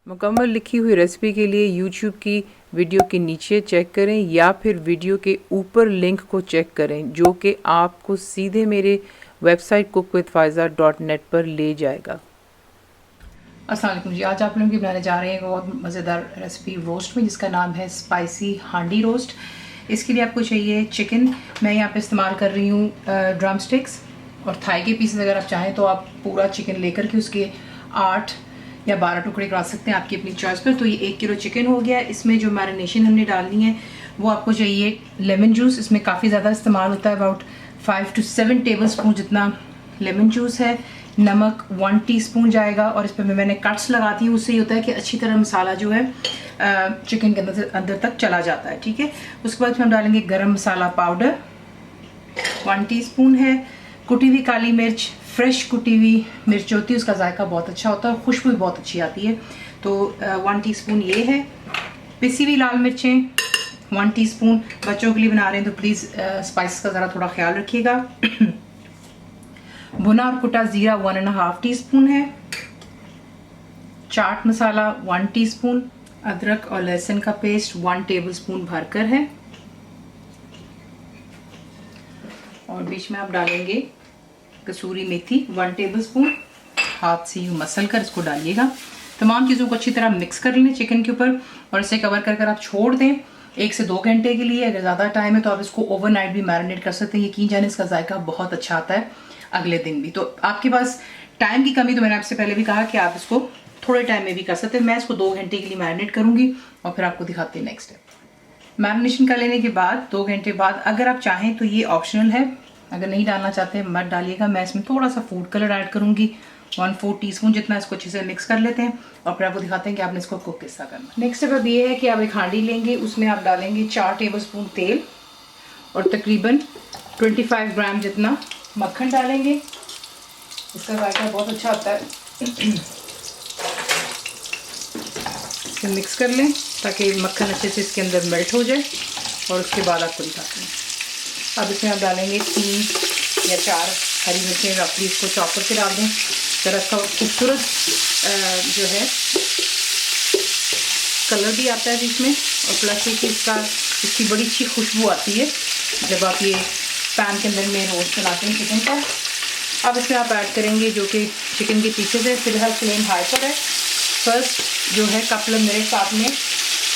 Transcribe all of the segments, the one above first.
मुकम्मल लिखी हुई रेसिपी के लिए यूट्यूब की वीडियो के नीचे चेक करें या फिर वीडियो के ऊपर लिंक को चेक करें जो कि आपको सीधे मेरे वेबसाइट cookWithFaiza.net पर ले जाएगा। अस्सलाम वालेकुम जी, आज आप लोगों की बनाने जा रहे हैं एक बहुत मज़ेदार रेसिपी रोस्ट में जिसका नाम है स्पाइसी हांडी रोस्ट। इसके लिए आपको चाहिए चिकन। मैं यहाँ पे इस्तेमाल कर रही हूँ ड्रम स्टिक्स और थाई के पीसेस। अगर आप चाहें तो आप पूरा चिकन लेकर के उसके 8 या 12 टुकड़े करा सकते हैं आपकी अपनी चॉइस पर। तो ये 1 किलो चिकन हो गया। इसमें जो मैरिनेशन हमने डालनी है वो आपको चाहिए लेमन जूस। इसमें काफ़ी ज़्यादा इस्तेमाल होता है, अबाउट 5 to 7 टेबल स्पून जितना लेमन जूस है। नमक 1 टीस्पून जाएगा और इस पर मैंने कट्स लगाती हूँ। उससे ये होता है कि अच्छी तरह मसाला जो है चिकन के अंदर तक चला जाता है। ठीक है, उसके बाद हम डालेंगे गरम मसाला पाउडर 1 टीस्पून है। कुटी हुई काली मिर्च, फ्रेश कुटी हुई मिर्च होती है, उसका जायका बहुत अच्छा होता है और खुशबू भी बहुत अच्छी आती है। तो 1 टीस्पून ये है। पिसी हुई लाल मिर्चें 1 टीस्पून। बच्चों के लिए बना रहे हैं तो प्लीज़ स्पाइस का ज़रा थोड़ा ख्याल रखिएगा। भुना और कुटा जीरा 1.5 टीस्पून है। चाट मसाला 1 टीस्पून। अदरक और लहसुन का पेस्ट 1 टेबलस्पून भरकर है। और बीच में आप डालेंगे कसूरी मेथी 1 टेबलस्पून। हाथ से यूँ मसल कर इसको डालिएगा। तमाम चीज़ों को अच्छी तरह मिक्स कर लें चिकन के ऊपर और इसे कवर कर आप छोड़ दें 1 से 2 घंटे के लिए। अगर ज़्यादा टाइम है तो आप इसको ओवरनाइट भी मैरिनेट कर सकते हैं। यकीन जाने इसका जायका बहुत अच्छा आता है अगले दिन भी। तो आपके पास टाइम की कमी तो मैंने आपसे पहले भी कहा कि आप इसको थोड़े टाइम में भी कर सकते हैं। मैं इसको 2 घंटे के लिए मैरिनेट करूंगी और फिर आपको दिखाती हूँ नेक्स्ट स्टेप। मैरिनेशन कर लेने के बाद 2 घंटे बाद अगर आप चाहें तो ये ऑप्शनल है, अगर नहीं डालना चाहते मत डालिएगा। मैं इसमें थोड़ा सा फूड कलर ऐड करूंगी 1/4 टीस्पून जितना। इसको अच्छे से मिक्स कर लेते हैं और फिर आपको दिखाते हैं कि आपने इसको कुक किस तरह करना। नेक्स्ट स्टेप अब ये है कि आप एक हांडी लेंगे, उसमें आप डालेंगे 4 टेबलस्पून तेल और तकरीबन 25 ग्राम जितना मक्खन डालेंगे। इसका जायका बहुत अच्छा आता है। इसे मिक्स कर लें ताकि मक्खन अच्छे से इसके अंदर मेल्ट हो जाए और उसके बाद आपको दिखाते हैं। अब इसमें आप डालेंगे 3 या 4 हरी मिर्चें, रफली इसको चॉपर से डाल दें। ज़रा इसका खूबसूरत जो है कलर भी आता है बीच में और प्लस ये कि इसकी बड़ी अच्छी खुशबू आती है जब आप ये पैन के अंदर में रोस्ट बनाते हैं चिकन का। अब इसमें आप ऐड करेंगे जो कि चिकन के पीछे से फिलहाल फ्लेम हाई पर है। फर्स्ट जो है कपल मेरे साथ में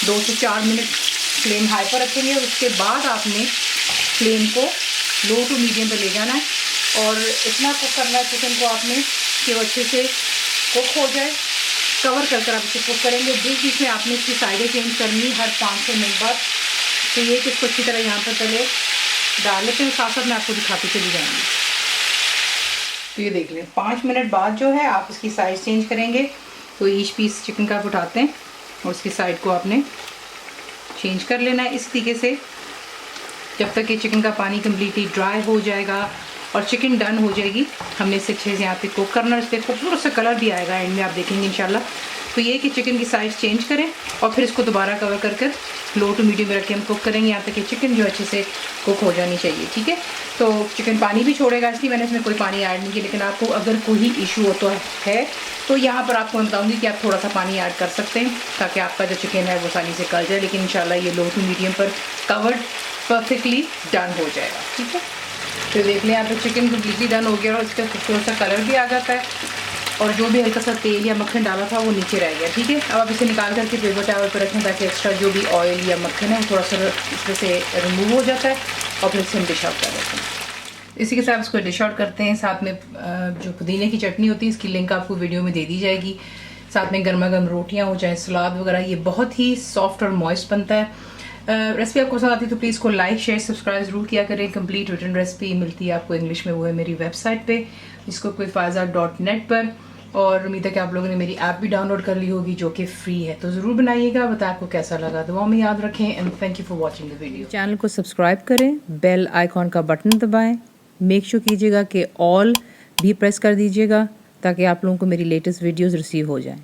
2 से 4 मिनट फ्लेम हाई पर रखेंगे और उसके बाद आपने फ्लेम को लो टू मीडियम पर ले जाना है और इतना कुक करना है चिकन को आपने कि वो अच्छे से कुक हो जाए। कवर कर आप इसे कुक करेंगे। बीच बीच में आपने इसकी साइडें चेंज करनी हर 5-6 मिनट बाद। तो ये कि इसको अच्छी तरह यहाँ पर पहले डाल लेते हैं, साथ साथ मैं आपको दिखाती चली जाऊँगी। तो ये देख लें 5 मिनट बाद जो है आप इसकी साइज चेंज करेंगे। तो ईच पीस चिकन का आप उठाते हैं और उसकी साइड को आपने चेंज कर लेना है इस तरीके से जब तक कि चिकन का पानी कम्प्लीटली ड्राई हो जाएगा और चिकन डन हो जाएगी। हमने इसे अच्छे से यहाँ पे कुक करना है। इस पर खूबसूरत सा कलर भी आएगा एंड में, आप देखेंगे इंशाल्लाह। तो ये कि चिकन की साइज़ चेंज करें और फिर इसको दोबारा कवर कर लो टू मीडियम में रख के हम कुक करेंगे यहाँ तक कि चिकन जो अच्छे से कुक हो जानी चाहिए। ठीक है, तो चिकन पानी भी छोड़ेगा इसलिए मैंने इसमें कोई पानी ऐड नहीं किया। लेकिन आपको अगर कोई इशू हो तो है तो यहाँ पर आपको बताऊँगी कि आप थोड़ा सा पानी ऐड कर सकते हैं ताकि आपका जो चिकन है वो आसानी से गल जाए। लेकिन इंशाल्लाह ये लो टू मीडियम पर कवर्ड परफेक्टली डन हो जाएगा। ठीक है, तो देख लें यहाँ पर चिकन कम्प्लीटली डन हो गया और इसका खूबसूरत सा कलर भी आ जाता है और जो भी हल्का सा तेल या मक्खन डाला था वो नीचे रह गया। ठीक है, अब आप इसे निकाल करके पेपर टावल पर रखें ताकि एक्स्ट्रा जो भी ऑयल या मक्खन है वो थोड़ा सा इसमें से रिमूव हो जाता है और फिर इसे हम डिश आउट कर देते हैं। इसी के साथ इसको डिश आउट करते हैं। साथ में जो पुदीने की चटनी होती है इसकी लिंक आपको वीडियो में दे दी जाएगी। साथ में गर्मा गर्म रोटियाँ हो चाहे सलाद वगैरह, ये बहुत ही सॉफ्ट और मॉइस्ट बनता है। रेसिपी आपको पसंद आती है तो प्लीज़ को लाइक शेयर सब्सक्राइब ज़रूर किया करें। कंप्लीट रिटन रेसिपी मिलती है आपको इंग्लिश में, वो है मेरी वेबसाइट पे जिसको cookWithFaiza.net पर। और उम्मीद है कि आप लोगों ने मेरी ऐप भी डाउनलोड कर ली होगी जो कि फ्री है। तो ज़रूर बनाइएगा, बताएं आपको कैसा लगा। दुआ में याद रखें and thank you for watching the video. Channel को सब्सक्राइब करें, बेल आइकॉन का बटन दबाएं, मेक श्योर कीजिएगा कि ऑल भी प्रेस कर दीजिएगा ताकि आप लोगों को मेरी लेटेस्ट वीडियोज़ रिसीव हो जाएँ।